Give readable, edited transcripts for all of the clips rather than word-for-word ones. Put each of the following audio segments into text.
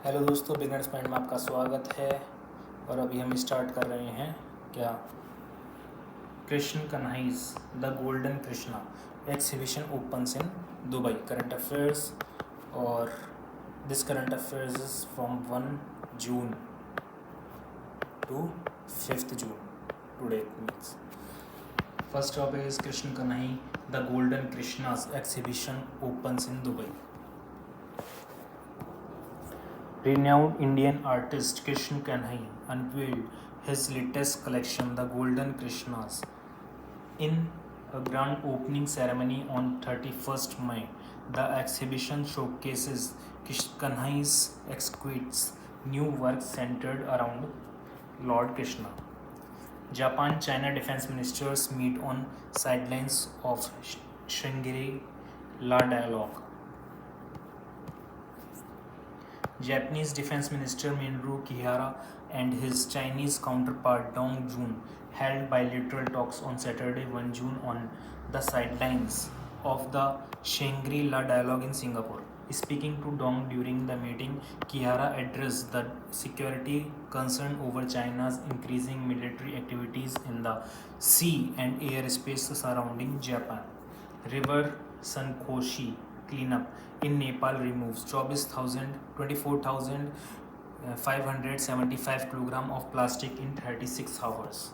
Hello दोस्तों, beginners mind में आपका स्वागत है। और अभी हम स्टार्ट कर रहे हैं क्या Krishna Kanhai's the golden Krishna exhibition opens in Dubai current affairs. और this current affairs is from 1 June to 5th June. Today means first topic is Krishna Kanhai the Golden Krishnas exhibition opens in Dubai. Renowned Indian artist Krishna Kanhai unveiled his latest collection, the Golden Krishnas, in a grand opening ceremony on 31st May. The exhibition showcases Kanhai's exquisite new works centered around Lord Krishna. Japan-China defense ministers meet on sidelines of Shangri-La dialogue. Japanese Defense Minister Minoru Kihara and his Chinese counterpart Dong Jun held bilateral talks on Saturday 1 June on the sidelines of the Shangri-La dialogue in Singapore. Speaking to Dong during the meeting, Kihara addressed the security concern over China's increasing military activities in the sea and airspace surrounding Japan. River Sankoshi cleanup in Nepal removes 24,575 kg of plastic in 36 hours.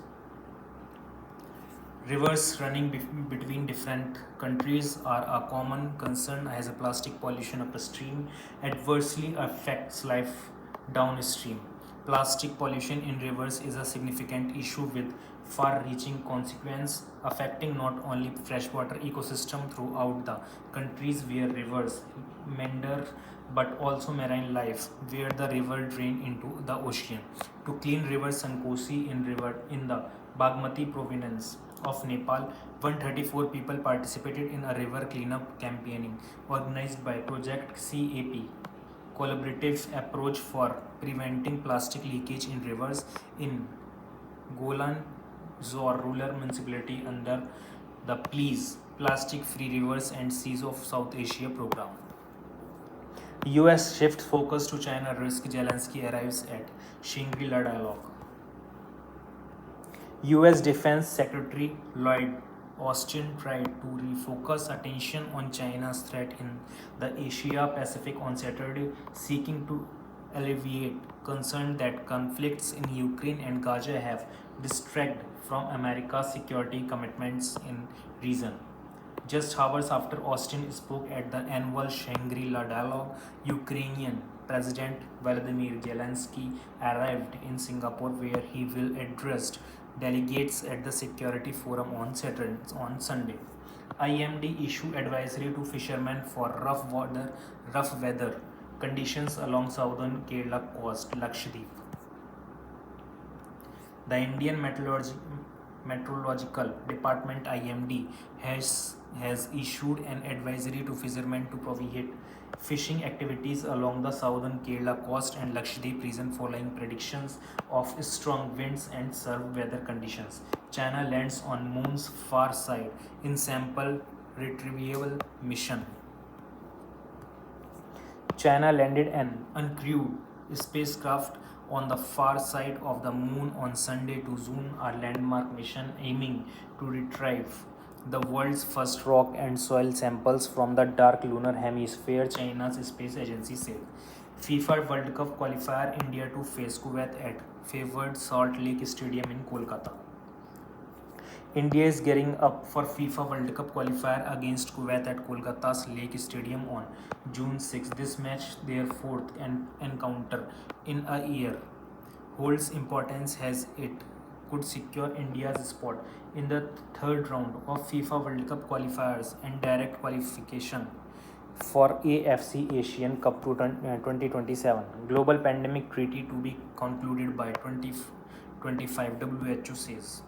Rivers running between different countries are a common concern as plastic pollution upstream adversely affects life downstream. Plastic pollution in rivers is a significant issue with far-reaching consequences affecting not only freshwater ecosystem throughout the countries where rivers meander but also marine life where the river drain into the ocean. To clean river Sankosi in the Bagmati province of Nepal, 134 people participated in a river cleanup campaigning organized by Project CAP, collaborative approach for preventing plastic leakage in rivers in Golan Zor rural municipality under the Please Plastic Free Rivers and Seas of South Asia program. US shifts focus to China risk. Zelensky arrives at Shangri-La dialogue. US Defense Secretary Lloyd Austin tried to refocus attention on China's threat in the Asia-Pacific on Saturday, seeking to alleviate concern that conflicts in Ukraine and Gaza have distracted from America's security commitments in region. Just hours after Austin spoke at the annual Shangri-La dialogue, Ukrainian President Volodymyr Zelensky arrived in Singapore, where he will address delegates at the Security Forum on Sunday. IMD issued advisory to fishermen for rough weather conditions along southern Kerala coast, Lakshadweep. The Indian Meteorological Department (IMD) has issued an advisory to fishermen to prohibit fishing activities along the southern Kerala coast and Lakshadweep region following predictions of strong winds and severe weather conditions. China lands on moon's far side in sample retrieval mission. China landed an uncrewed spacecraft on the far side of the moon on Sunday to June, a landmark mission aiming to retrieve the world's first rock and soil samples from the dark lunar hemisphere, China's space agency said. FIFA World Cup qualifier India to face Kuwait at favored Salt Lake Stadium in Kolkata. India is gearing up for FIFA World Cup qualifier against Kuwait at Kolkata's Lake Stadium on June 6. This match, their fourth encounter in a year, holds importance as it could secure India's spot in the third round of FIFA World Cup qualifiers and direct qualification for AFC Asian Cup 2027 global pandemic treaty to be concluded by 2025, WHO says.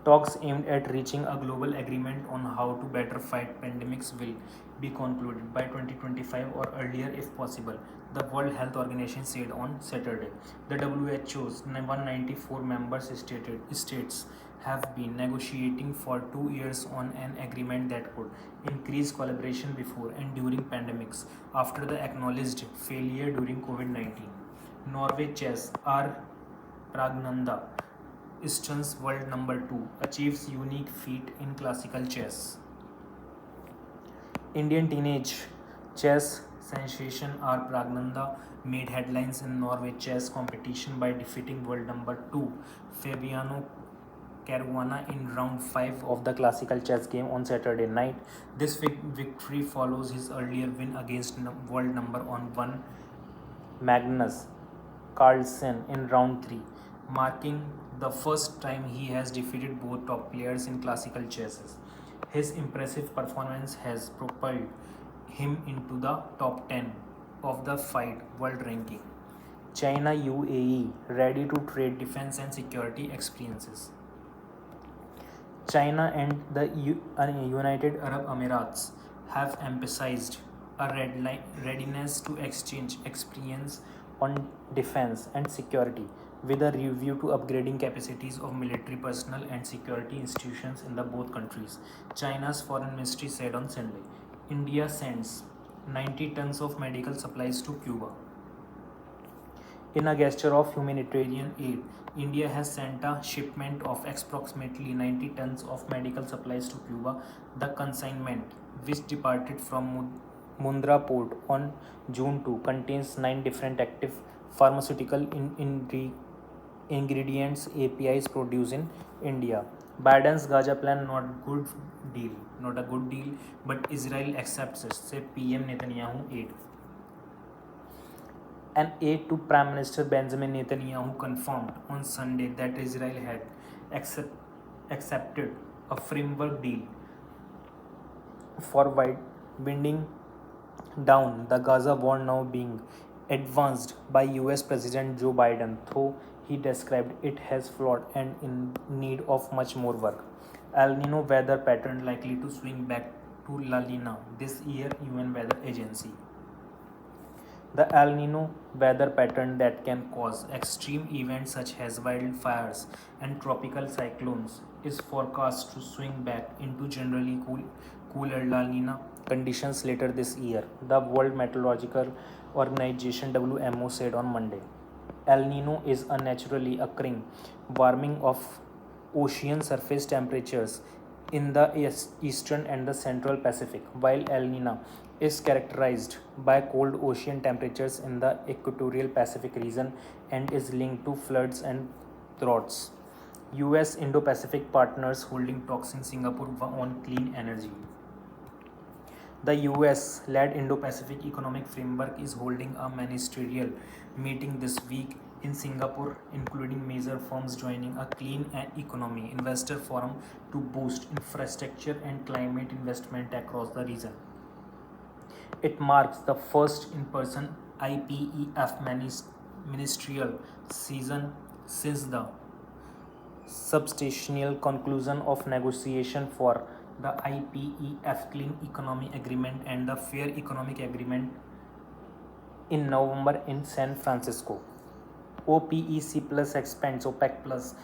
Talks aimed at reaching a global agreement on how to better fight pandemics will be concluded by 2025 or earlier if possible, the World Health Organization said on Saturday. The WHO's 194 member states have been negotiating for 2 years on an agreement that could increase collaboration before and during pandemics after the acknowledged failure during COVID-19. Norway chess R. Pragnanda, Easton's world number 2, achieves unique feat in classical chess. Indian teenage chess sensation R. Pragnanda made headlines in Norway chess competition by defeating world number 2 Fabiano Caruana in round 5 of the classical chess game on Saturday night. This victory follows his earlier win against world number 1 Magnus Carlsen in round 3, marking the first time he has defeated both top players in classical chess. His impressive performance has propelled him into the top 10 of the FIDE world ranking. China UAE ready to trade defense and security experiences. China and the United Arab Emirates have emphasized a readiness to exchange experience on defense and security, with a review to upgrading capacities of military personnel and security institutions in the both countries. China's foreign ministry said on Sunday. India sends 90 tons of medical supplies to Cuba. In a gesture of humanitarian aid, India has sent a shipment of approximately 90 tons of medical supplies to Cuba. The consignment, which departed from Mundra port on June 2, contains 9 different active pharmaceutical ingredients APIs produced in India. Biden's Gaza plan not a good deal, but Israel accepts it, said PM Netanyahu aide. An aide to Prime Minister Benjamin Netanyahu confirmed on Sunday that Israel had accepted a framework deal for winding down the Gaza war, now being advanced by US President Joe Biden, though he described it as flawed and in need of much more work. El Nino weather pattern likely to swing back to La Nina this year, UN Weather Agency. The El Nino weather pattern that can cause extreme events such as wildfires and tropical cyclones is forecast to swing back into generally cooler La Nina conditions later this year, the World Meteorological Organization WMO said on Monday. El Nino is a naturally occurring warming of ocean surface temperatures in the eastern and the central Pacific, while El Nina is characterized by cold ocean temperatures in the equatorial Pacific region and is linked to floods and droughts. US Indo-Pacific partners holding talks in Singapore on clean energy. The US-led Indo-Pacific Economic Framework is holding a ministerial meeting this week in Singapore, including major firms joining a clean economy investor forum to boost infrastructure and climate investment across the region. It marks the first in-person IPEF ministerial season since the substantial conclusion of negotiation for the IPEF Clean Economy Agreement and the Fair Economic Agreement in November in San Francisco. OPEC Plus expands OPEC Plus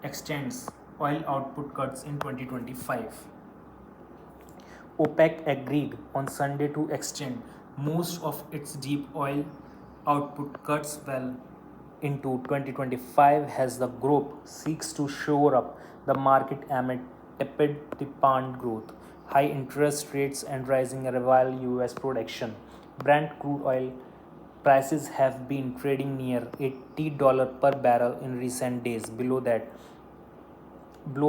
extends oil output cuts in 2025. OPEC agreed on Sunday to extend most of its deep oil output cuts well into 2025 as the group seeks to shore up the market amid tepid demand growth, high interest rates, and rising rival US production. Brent crude oil prices have been trading near $80 per barrel in recent days, below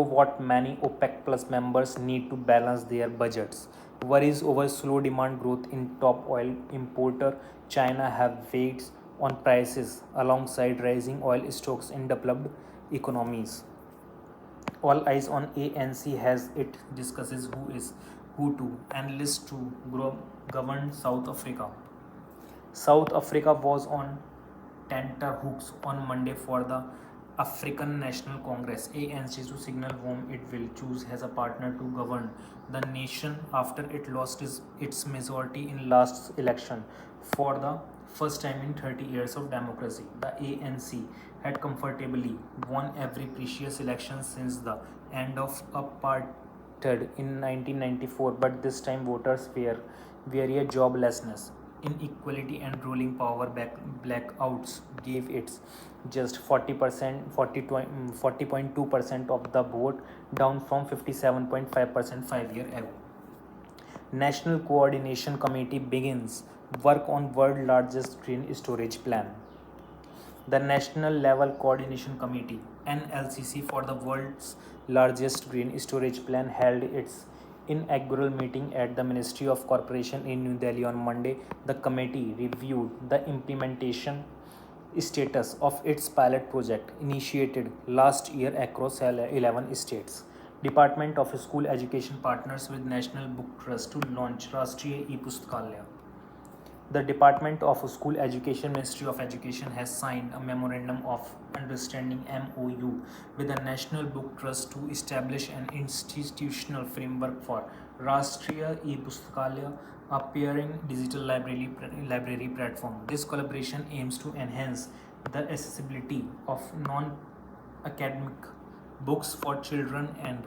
what many OPEC Plus members need to balance their budgets. Worries over slow demand growth in top oil importer China have weighed on prices alongside rising oil stocks in developed economies. All eyes on ANC as it discusses who to enlist to govern South Africa. South Africa was on tenterhooks on Monday for the African National Congress ANC to signal whom it will choose as a partner to govern the nation after it lost its majority in last election For the first time in 30 years of democracy, the ANC had comfortably won every precious election since the end of apartheid in 1994, but this time voters fear via joblessness, inequality, and ruling power blackouts gave its just 40%, 40.2% of the vote, down from 57.5% 5 years ago. National Coordination Committee begins work on world largest green storage plan. The National Level Coordination Committee (NLCC) for the world's largest green storage plan held its inaugural meeting at the Ministry of Corporation in New Delhi on Monday. The committee reviewed the implementation status of its pilot project initiated last year across 11 states. Department of School Education partners with National Book Trust to launch Rashtriya E-Pustakalaya. The Department of School Education, Ministry of Education has signed a Memorandum of Understanding (MOU) with the National Book Trust to establish an institutional framework for Rashtriya E-Pustakalaya, a peering digital library platform. This collaboration aims to enhance the accessibility of non-academic books for children and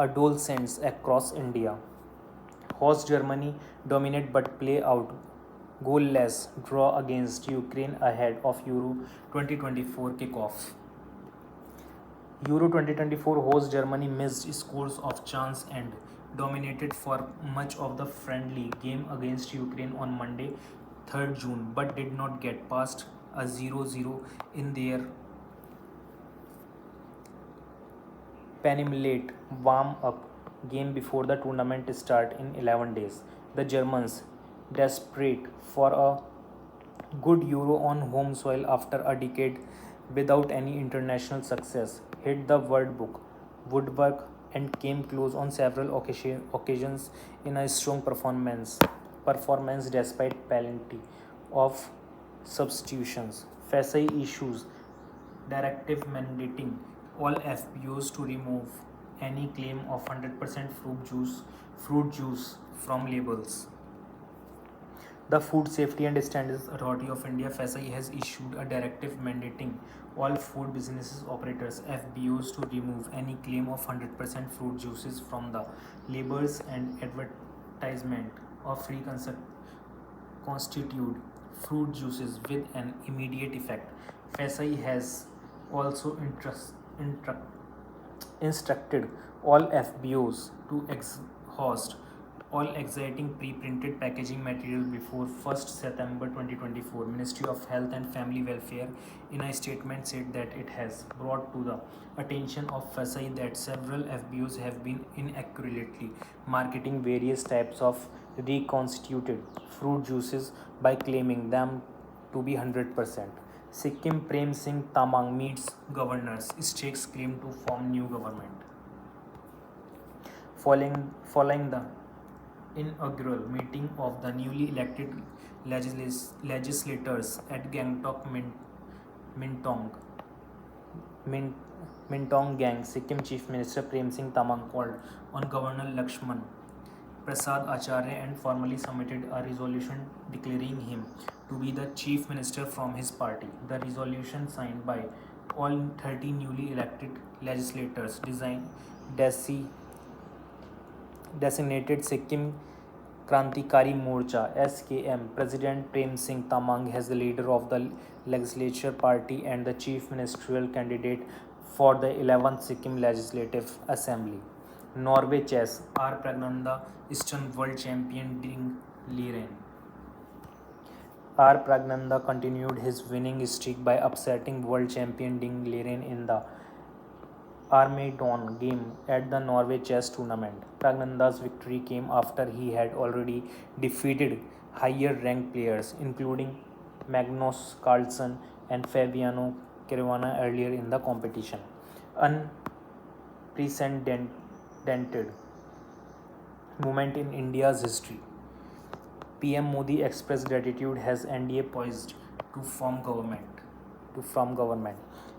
adolescents across India. Host Germany dominate but play out goalless draw against Ukraine ahead of Euro 2024 kickoff. Euro 2024 host Germany missed scores of chance and dominated for much of the friendly game against Ukraine on Monday, 3rd June, but did not get past a 0-0 in their penultimate warm-up game before the tournament start in 11 days. The Germans, desperate for a good Euro on home soil after a decade without any international success, hit the woodwork and came close on several occasions in a strong performance despite plenty of substitutions. FSI issues directive mandating all FBOs to remove any claim of 100% fruit juice from labels. The Food Safety and Standards Authority of India (FSI) has issued a directive mandating all food businesses operators (FBOs) to remove any claim of 100% fruit juices from the labels and advertisement of free constitute fruit juices with an immediate effect. FSI has also instructed all FBOs to exhaust all existing pre-printed packaging material before 1st September 2024. Ministry of Health and Family Welfare in a statement said that it has brought to the attention of FSI that several FBOs have been inaccurately marketing various types of reconstituted fruit juices by claiming them to be 100%. Sikkim Prem Singh Tamang meets governors, stakes claim to form new government. Following the inaugural meeting of the newly elected legislators at Gangtok Mintong Gang, Sikkim Chief Minister Prem Singh Tamang called on Governor Lakshman Prasad Acharya and formally submitted a resolution declaring him to be the Chief Minister from his party. The resolution, signed by all 30 newly elected legislators, designated Sikkim Krantikari Morcha (SKM) President Prem Singh Tamang as the leader of the legislature party and the chief ministerial candidate for the 11th Sikkim Legislative Assembly. Norway chess R. Pragnanda Eastern World Champion Ding Liren. R. Pragnanda continued his winning streak by upsetting world champion Ding Liren in the Armageddon game at the Norway Chess Tournament. Pragnanda's victory came after he had already defeated higher-ranked players, including Magnus Carlsen and Fabiano Caruana earlier in the competition. Unprecedented moment in India's history. PM Modi expressed gratitude as NDA poised to form government.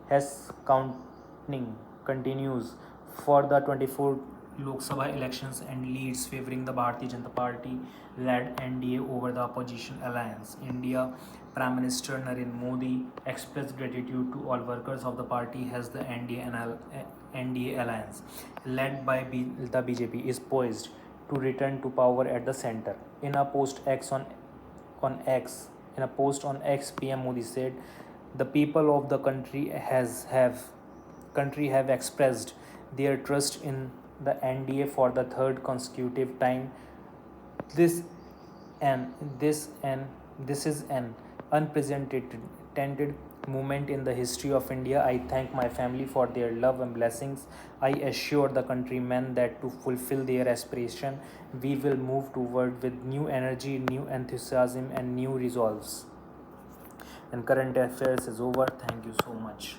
As counting continues for the 24 Lok Sabha elections and leads favoring the Bharatiya Janata Party led NDA over the opposition alliance. India Prime Minister Narendra Modi expressed gratitude to all workers of the party as the NDA alliance, led by the BJP, is poised to return to power at the center. In a post X on X, in a post on X, PM Modi said, "The people of the country have expressed their trust in the NDA for the third consecutive time. This this is an unprecedented moment in the history of India. I thank my family for their love and blessings. I assure the countrymen that to fulfill their aspiration, we will move toward with new energy, new enthusiasm, and new resolves." And current affairs is over. Thank you so much.